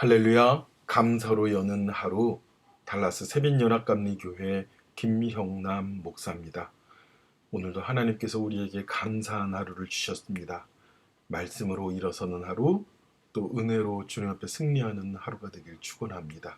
할렐루야, 감사로 여는 하루, 달라스 새빛연합감리교회 김형남 목사입니다. 오늘도 하나님께서 우리에게 감사한 하루를 주셨습니다. 말씀으로 일어서는 하루, 또 은혜로 주님 앞에 승리하는 하루가 되길 축원합니다.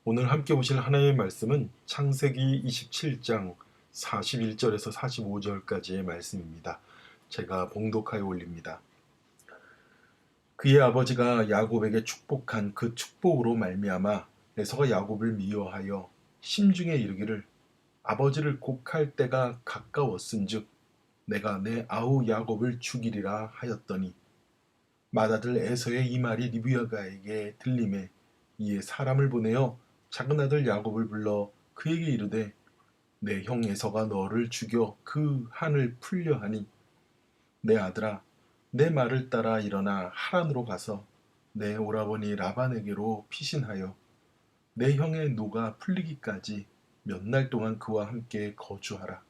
오늘 함께 보실 하나님의 말씀은 창세기 27장 41절에서 45절까지의 말씀입니다. 제가 봉독하여 올립니다. 그의 아버지가 야곱에게 축복한 그 축복으로 말미암아 에서가 야곱을 미워하여 심중에 이르기를 아버지를 곡할 때가 가까웠은즉 내가 내 아우 야곱을 죽이리라 하였더니 맏아들 에서의 이 말이 리브가에게 들림에 이에 사람을 보내어 작은 아들 야곱을 불러 그에게 이르되 내 형 에서가 너를 죽여 그 한을 풀려 하니 내 아들아 내 말을 따라 일어나 하란으로 가서 내 오라버니 라반에게로 피신하여 내 형의 노가 풀리기까지 몇 날 동안 그와 함께 거주하라.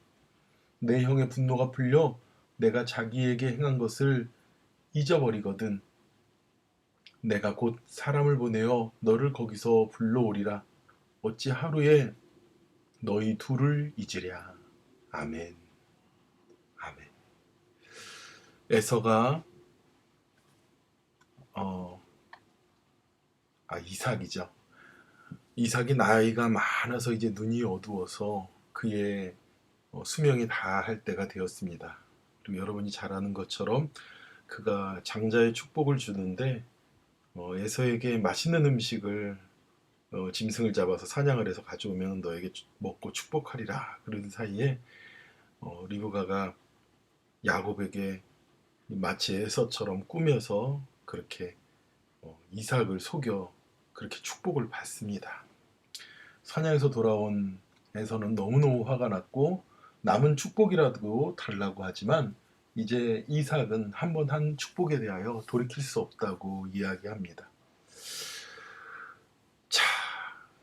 내 형의 분노가 풀려 내가 자기에게 행한 것을 잊어버리거든 내가 곧 사람을 보내어 너를 거기서 불러오리라. 어찌 하루에 너희 둘을 잊으랴. 아멘. 아멘. 에서가 이삭이죠. 이삭이 나이가 많아서 이제 눈이 어두워서 그의 수명이 다할 때가 되었습니다. 그리고 여러분이 잘 아는 것처럼 그가 장자의 축복을 주는데 에서에게 맛있는 음식을 짐승을 잡아서 사냥을 해서 가져오면 너에게 먹고 축복하리라. 그러는 사이에 리브가가 야곱에게 마치 에서처럼 꾸며서 그렇게 이삭을 속여 그렇게 축복을 받습니다. 사냥에서 돌아온 에서는 너무너무 화가 났고 남은 축복이라도 달라고 하지만 이제 이삭은 한 번 한 축복에 대하여 돌이킬 수 없다고 이야기합니다. 자,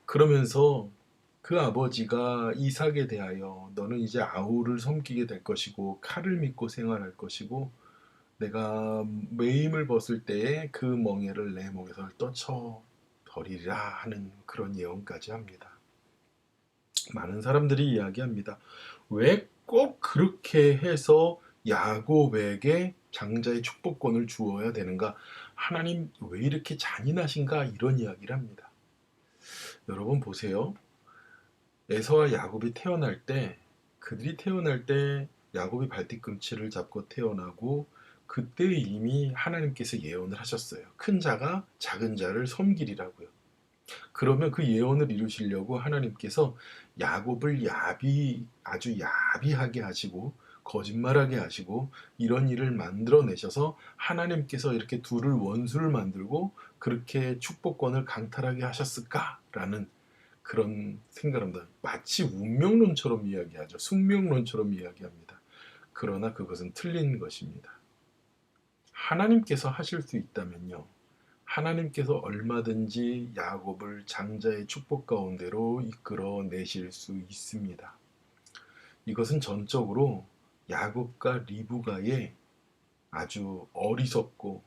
그러면서 그 아버지가 이삭에 대하여 너는 이제 아우를 섬기게 될 것이고 칼을 믿고 생활할 것이고 내가 매임을 벗을 때에 그 멍에를 내 목에서 떠쳐 버리리라 하는 그런 예언까지 합니다. 많은 사람들이 이야기합니다. 왜 꼭 그렇게 해서 야곱에게 장자의 축복권을 주어야 되는가? 하나님 왜 이렇게 잔인하신가? 이런 이야기를 합니다. 여러분 보세요. 에서와 야곱이 태어날 때 그들이 태어날 때 야곱이 발뒤꿈치를 잡고 태어나고 그때 이미 하나님께서 예언을 하셨어요. 큰 자가 작은 자를 섬기리라고요. 그러면 그 예언을 이루시려고 하나님께서 야곱을 아주 야비하게 하시고 거짓말하게 하시고 이런 일을 만들어내셔서 하나님께서 이렇게 둘을 원수를 만들고 그렇게 축복권을 강탈하게 하셨을까라는 그런 생각을 합니다. 마치 운명론처럼 이야기하죠. 숙명론처럼 이야기합니다. 그러나 그것은 틀린 것입니다. 하나님께서 하실 수 있다면요. 하나님께서 얼마든지 야곱을 장자의 축복 가운데로 이끌어 내실 수 있습니다. 이것은 전적으로 야곱과 리브가의 아주 어리석고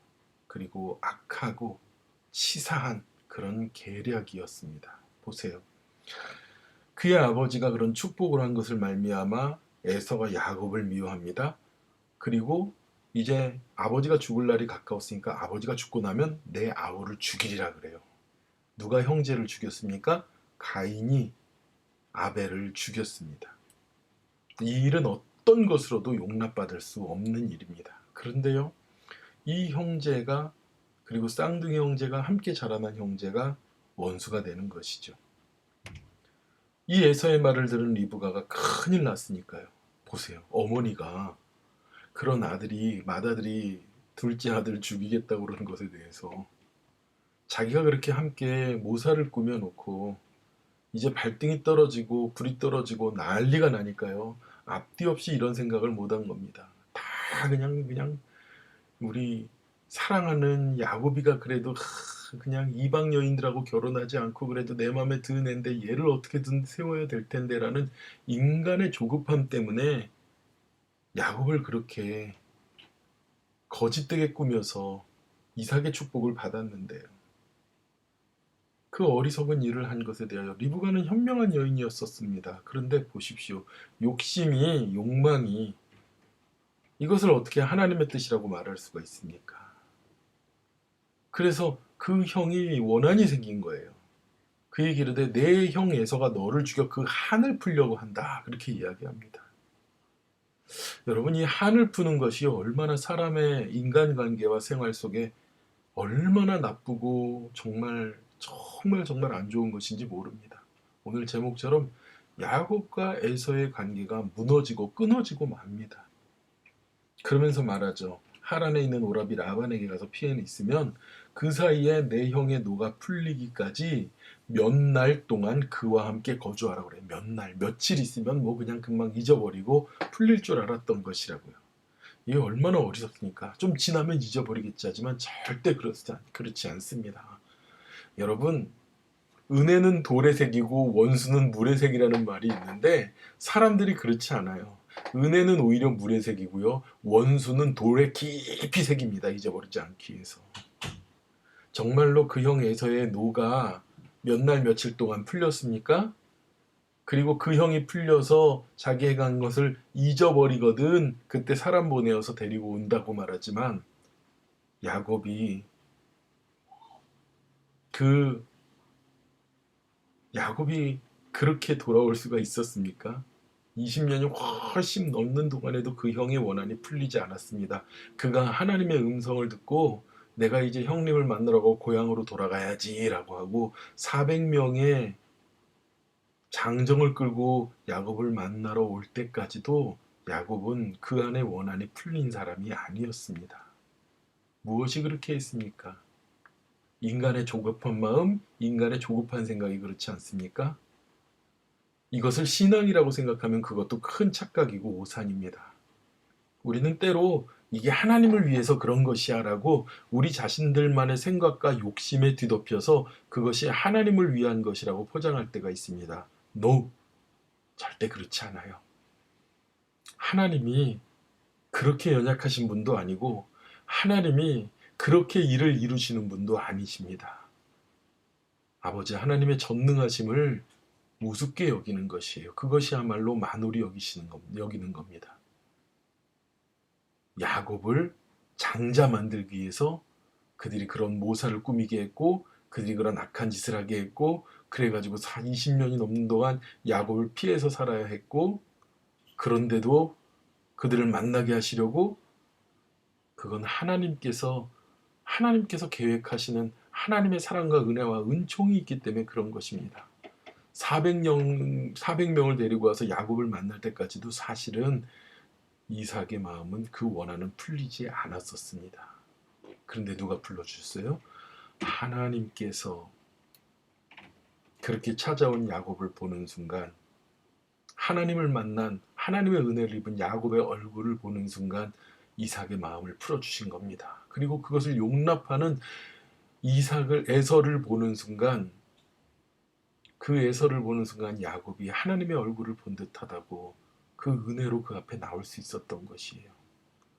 그리고 악하고 치사한 그런 계략이었습니다. 보세요. 그의 아버지가 그런 축복을 한 것을 말미암아 에서가 야곱을 미워합니다. 그리고 이제 아버지가 죽을 날이 가까웠으니까 아버지가 죽고 나면 내 아우를 죽이리라 그래요. 누가 형제를 죽였습니까? 가인이 아벨을 죽였습니다. 이 일은 어떤 것으로도 용납받을 수 없는 일입니다. 그런데요, 이 형제가 그리고 쌍둥이 형제가 함께 자라난 형제가 원수가 되는 것이죠. 이 에서의 말을 들은 리브가가 큰일 났으니까요. 보세요. 어머니가 그런 맏아들이 둘째 아들 죽이겠다고 그러는 것에 대해서 자기가 그렇게 함께 모사를 꾸며놓고 이제 발등이 떨어지고 불이 떨어지고 난리가 나니까요. 앞뒤 없이 이런 생각을 못한 겁니다. 다 그냥 우리 사랑하는 야곱이가 그래도 그냥 이방 여인들하고 결혼하지 않고 그래도 내 맘에 드는 애인데 얘를 어떻게든 세워야 될 텐데라는 인간의 조급함 때문에 야곱을 그렇게 거짓되게 꾸며서 이삭의 축복을 받았는데요. 그 어리석은 일을 한 것에 대하여 리브가는 현명한 여인이었었습니다. 그런데 보십시오. 욕심이, 욕망이 이것을 어떻게 하나님의 뜻이라고 말할 수가 있습니까? 그래서 그 형이 원한이 생긴 거예요. 그에게 이르되 내 형 에서가 너를 죽여 그 한을 풀려고 한다. 그렇게 이야기합니다. 여러분, 이 한을 푸는 것이 얼마나 사람의 인간관계와 생활 속에 얼마나 나쁘고 정말 정말 정말 안 좋은 것인지 모릅니다. 오늘 제목처럼 야곱과 에서의 관계가 무너지고 끊어지고 맙니다. 그러면서 말하죠. 하란에 있는 오라비 라반에게 가서 피해는 있으면 그 사이에 내 형의 노가 풀리기까지 몇 날 동안 그와 함께 거주하라고 그래요. 몇 날, 며칠 있으면 뭐 그냥 금방 잊어버리고 풀릴 줄 알았던 것이라고요. 이게 얼마나 어리석습니까? 좀 지나면 잊어버리겠지 하지만 절대 그렇지 않습니다. 여러분, 은혜는 돌의 색이고 원수는 물의 색이라는 말이 있는데 사람들이 그렇지 않아요. 은혜는 오히려 물의 색이고요. 원수는 돌의 깊이 색입니다. 잊어버리지 않기 위해서. 정말로 그 형 에서의 노가 몇 날 며칠 동안 풀렸습니까? 그리고 그 형이 풀려서 자기가 한 것을 잊어버리거든 그때 사람 보내어서 데리고 온다고 말하지만 야곱이 그 야곱이 그렇게 돌아올 수가 있었습니까? 20년이 훨씬 넘는 동안에도 그 형의 원한이 풀리지 않았습니다. 그가 하나님의 음성을 듣고 내가 이제 형님을 만나러 고향으로 돌아가야지 라고 하고 400명의 장정을 끌고 야곱을 만나러 올 때까지도 야곱은 그 안에 원한이 풀린 사람이 아니었습니다. 무엇이 그렇게 했습니까? 인간의 조급한 마음, 인간의 조급한 생각이 그렇지 않습니까? 이것을 신앙이라고 생각하면 그것도 큰 착각이고 오산입니다. 우리는 때로 이게 하나님을 위해서 그런 것이야 라고 우리 자신들만의 생각과 욕심에 뒤덮여서 그것이 하나님을 위한 것이라고 포장할 때가 있습니다. No, 절대 그렇지 않아요. 하나님이 그렇게 연약하신 분도 아니고 하나님이 그렇게 일을 이루시는 분도 아니십니다. 아버지 하나님의 전능하심을 우습게 여기는 것이에요. 그것이야말로 만홀히 여기는 겁니다. 야곱을 장자 만들기 위해서 그들이 그런 모사를 꾸미게 했고 그들이 그런 악한 짓을 하게 했고 그래가지고 20년이 넘는 동안 야곱을 피해서 살아야 했고 그런데도 그들을 만나게 하시려고 그건 하나님께서 계획하시는 하나님의 사랑과 은혜와 은총이 있기 때문에 그런 것입니다. 400명을 데리고 와서 야곱을 만날 때까지도 사실은 이삭의 마음은 그 원한은 풀리지 않았었습니다. 그런데 누가 불러주셨어요? 하나님께서 그렇게 찾아온 야곱을 보는 순간 하나님을 만난 하나님의 은혜를 입은 야곱의 얼굴을 보는 순간 이삭의 마음을 풀어주신 겁니다. 그리고 그것을 용납하는 에서를 보는 순간 그 에서를 보는 순간 야곱이 하나님의 얼굴을 본 듯하다고 그 은혜로 그 앞에 나올 수 있었던 것이에요.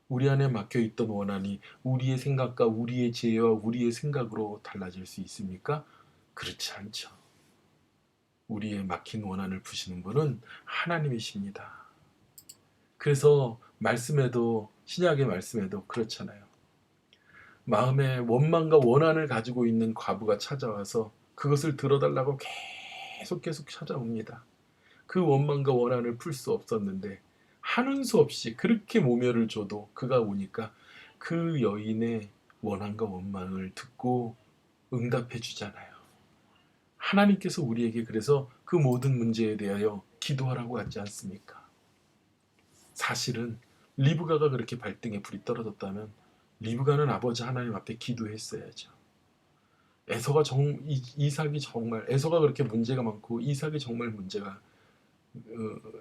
우리 안에 막혀있던 원한이 우리의 생각과 우리의 지혜와 우리의 생각으로 달라질 수 있습니까? 그렇지 않죠. 우리의 막힌 원한을 푸시는 분은 하나님이십니다. 그래서 말씀에도 신약의 말씀에도 그렇잖아요. 마음에 원망과 원한을 가지고 있는 과부가 찾아와서 그것을 들어달라고 계속 찾아옵니다. 그 원망과 원한을 풀 수 없었는데 하는 수 없이 그렇게 모멸을 줘도 그가 오니까 그 여인의 원한과 원망을 듣고 응답해 주잖아요. 하나님께서 우리에게 그래서 그 모든 문제에 대하여 기도하라고 하지 않습니까? 사실은 리브가가 그렇게 발등에 불이 떨어졌다면 리브가는 아버지 하나님 앞에 기도했어야죠. 이삭이 정말 에서가 그렇게 문제가 많고 이삭이 정말 문제가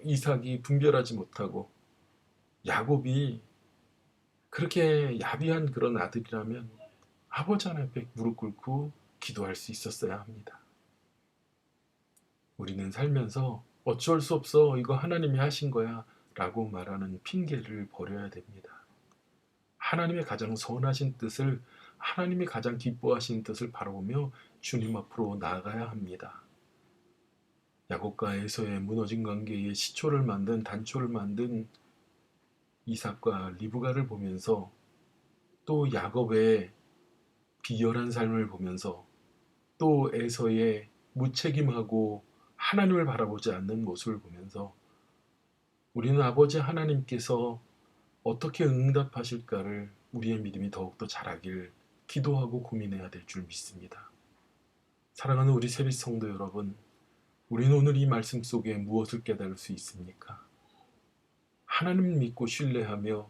이삭이 분별하지 못하고 야곱이 그렇게 야비한 그런 아들이라면 아버지 하나님 앞에 무릎 꿇고 기도할 수 있었어야 합니다. 우리는 살면서 어쩔 수 없어 이거 하나님이 하신 거야 라고 말하는 핑계를 버려야 됩니다. 하나님의 가장 선하신 뜻을 하나님이 가장 기뻐하시는 뜻을 바라보며 주님 앞으로 나아가야 합니다. 야곱과 에서의 무너진 관계에 시초를 만든 단초를 만든 이삭과 리브가를 보면서 또 야곱의 비열한 삶을 보면서 또 에서의 무책임하고 하나님을 바라보지 않는 모습을 보면서 우리는 아버지 하나님께서 어떻게 응답하실까를 우리의 믿음이 더욱더 자라길 기도하고 고민해야 될 줄 믿습니다. 사랑하는 우리 세빛 성도 여러분, 우리는 오늘 이 말씀 속에 무엇을 깨달을 수 있습니까? 하나님을 믿고 신뢰하며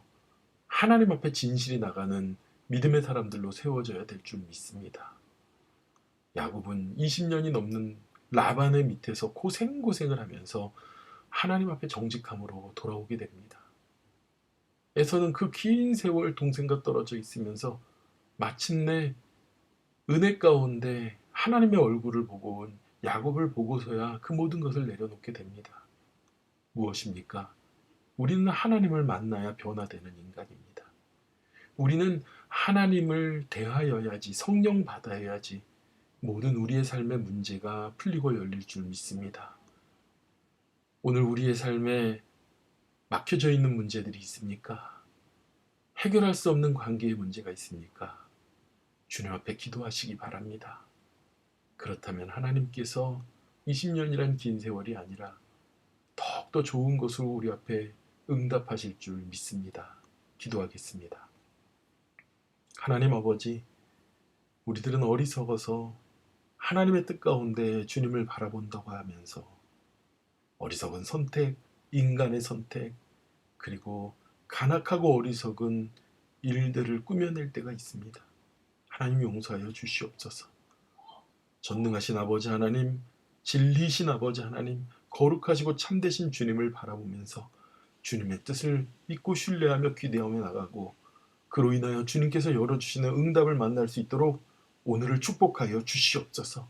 하나님 앞에 진실이 나가는 믿음의 사람들로 세워져야 될 줄 믿습니다. 야곱은 20년이 넘는 라반의 밑에서 고생고생을 하면서 하나님 앞에 정직함으로 돌아오게 됩니다. 에서는 그 긴 세월 동생과 떨어져 있으면서 마침내 은혜 가운데 하나님의 얼굴을 보고 온 야곱을 보고서야 그 모든 것을 내려놓게 됩니다. 무엇입니까? 우리는 하나님을 만나야 변화되는 인간입니다. 우리는 하나님을 대하여야지, 성령 받아야지 모든 우리의 삶의 문제가 풀리고 열릴 줄 믿습니다. 오늘 우리의 삶에 막혀져 있는 문제들이 있습니까? 해결할 수 없는 관계의 문제가 있습니까? 주님 앞에 기도하시기 바랍니다. 그렇다면 하나님께서 20년이란 긴 세월이 아니라 더욱더 좋은 것으로 우리 앞에 응답하실 줄 믿습니다. 기도하겠습니다. 하나님 아버지, 우리들은 어리석어서 하나님의 뜻 가운데 주님을 바라본다고 하면서 어리석은 선택, 인간의 선택, 그리고 간악하고 어리석은 일들을 꾸며낼 때가 있습니다. 하나님 용서하여 주시옵소서. 전능하신 아버지 하나님, 진리신 아버지 하나님, 거룩하시고 참되신 주님을 바라보면서 주님의 뜻을 믿고 신뢰하며 기대하며 나가고 그로 인하여 주님께서 열어주시는 응답을 만날 수 있도록 오늘을 축복하여 주시옵소서.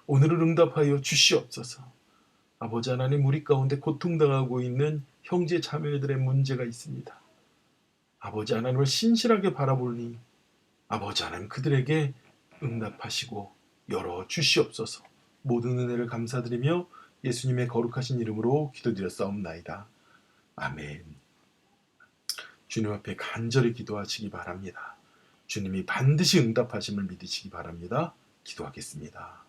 오늘을 응답하여 주시옵소서. 아버지 하나님, 우리 가운데 고통당하고 있는 형제 자매들의 문제가 있습니다. 아버지 하나님을 신실하게 바라보니 아버지 하나님 그들에게 응답하시고 열어 주시옵소서. 모든 은혜를 감사드리며 예수님의 거룩하신 이름으로 기도드렸사옵나이다. 아멘. 주님 앞에 간절히 기도하시기 바랍니다. 주님이 반드시 응답하심을 믿으시기 바랍니다. 기도하겠습니다.